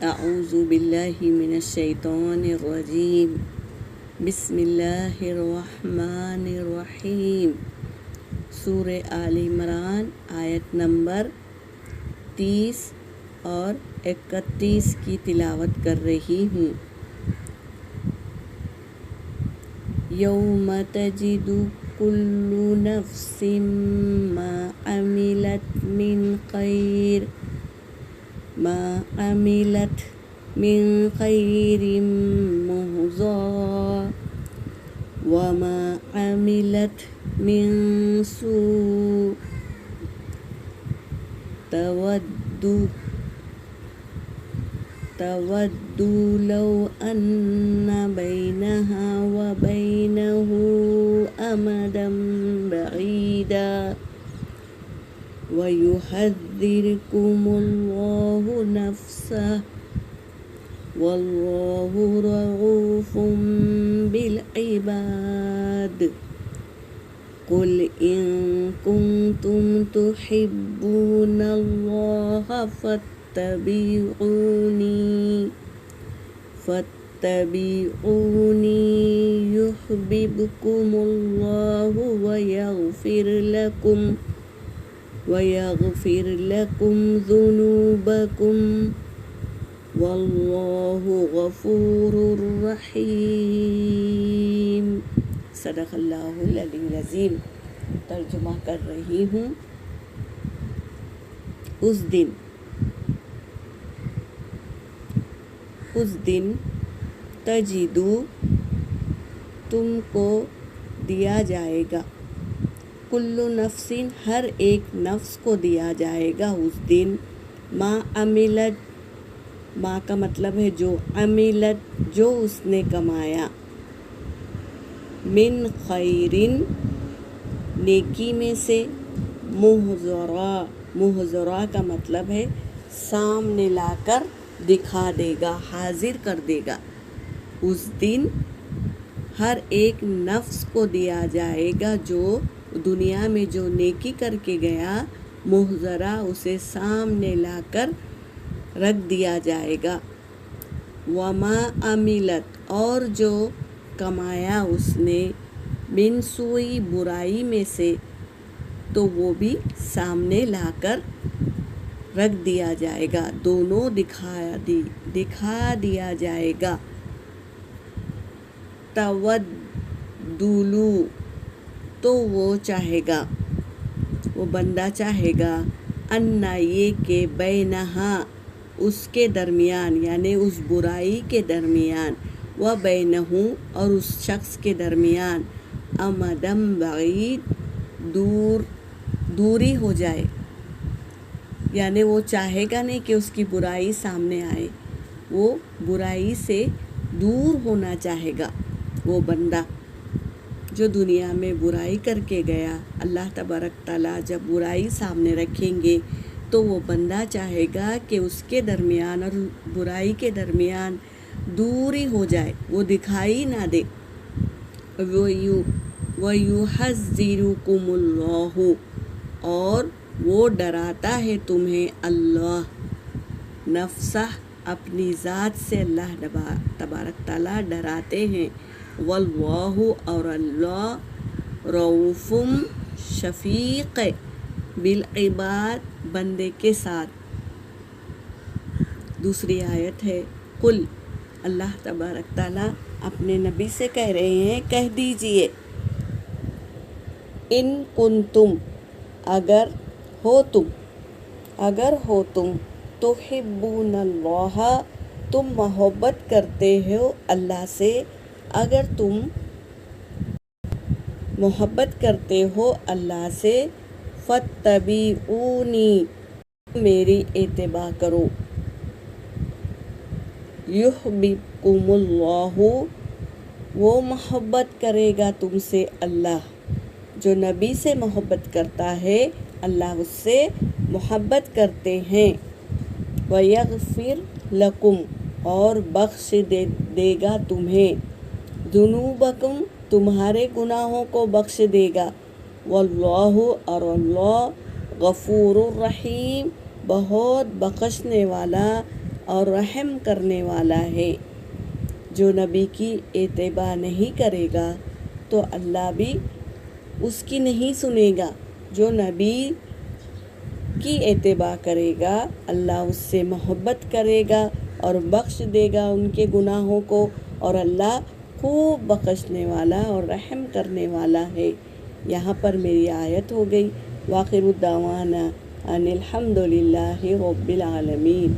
اعوذ باللہ من الشیطان الرجیم بسم اللہ الرحمن الرحیم۔ سورہ آل عمران آیت نمبر 30 اور 31 کی تلاوت کر رہی ہوں۔ یوم تجد کل نفس ما عملت من خیر محضرا وما عملت من سوء تود لو أن بينها وبينه أمدا بعيدا ويحذركم الله نفسه والله رؤوف بالعباد قل إن كنتم تحبون الله فاتبعوني يحببكم الله ويغفر لكم ذنوبكم واللہ غفور رحیم۔ صدق اللہ العلی العظیم۔ ترجمہ کر رہی ہوں۔ اس دن تجدو تم کو دیا جائے گا، کل نفس ہر ایک نفس کو دیا جائے گا اس دن، ما عملت، ماں کا مطلب ہے جو، عملت جو اس نے کمایا، من خیرن نیکی میں سے، محضرا کا مطلب ہے سامنے لا کر دکھا دے گا، حاضر کر دے گا۔ اس دن ہر ایک نفس کو دیا جائے گا جو دنیا میں جو نیکی کر کے گیا، محضرا اسے سامنے لا کر رکھ دیا جائے گا، وما عملت اور جو کمایا اس نے، من سوئی برائی میں سے، تو وہ بھی سامنے لا کر رکھ دیا جائے گا، دونوں دکھا دیا جائے گا۔ تودلو تو وہ چاہے گا، وہ بندہ چاہے گا، انا یہ کہ بینہا اس کے درمیان، یعنی اس برائی کے درمیان، و بینہو اور اس شخص کے درمیان، امدم بعید دوری ہو جائے، یعنی وہ چاہے گا نہیں کہ اس کی برائی سامنے آئے، وہ برائی سے دور ہونا چاہے گا۔ وہ بندہ جو دنیا میں برائی کر کے گیا، اللہ تبارک تعالیٰ جب برائی سامنے رکھیں گے تو وہ بندہ چاہے گا کہ اس کے درمیان اور برائی کے درمیان دوری ہو جائے، وہ دکھائی نہ دے۔ وَيُحَذِّرُكُمُ اللَّهُ اور وہ ڈراتا ہے تمہیں اللہ، نفسہ اپنی ذات سے اللہ تبارک تعالیٰ ڈراتے ہیں، واللہ اور اللہ، رؤوف شفیق بالعباد بندے کے ساتھ۔ دوسری آیت ہے، قل اللہ تبارک تعالیٰ اپنے نبی سے کہہ رہے ہیں، کہہ دیجئے، ان کنتم اگر ہو تم تحبون اللہ تم محبت کرتے ہو اللہ سے، اگر تم محبت کرتے ہو اللہ سے، فاتبعونی میری اتباع کرو، یحببکم اللہ وہ محبت کرے گا تم سے اللہ۔ جو نبی سے محبت کرتا ہے اللہ اس سے محبت کرتے ہیں، وَيَغْفِرْ لَكُمْ اور بخش دے گا تمہیں، ذُنُوبَكُمْ تمہارے گناہوں کو بخش دے گا، واللہ اور اللہ غفور الرحیم بہت بخشنے والا اور رحم کرنے والا ہے۔ جو نبی کی اتباع نہیں کرے گا تو اللہ بھی اس کی نہیں سنے گا۔ جو نبی کی اتباع کرے گا اللہ اس سے محبت کرے گا اور بخش دے گا ان کے گناہوں کو، اور اللہ خوب بخشنے والا اور رحم کرنے والا ہے۔ یہاں پر میری آیت ہو گئی۔ وآخر الدعوانا ان الحمد للہ رب العالمین۔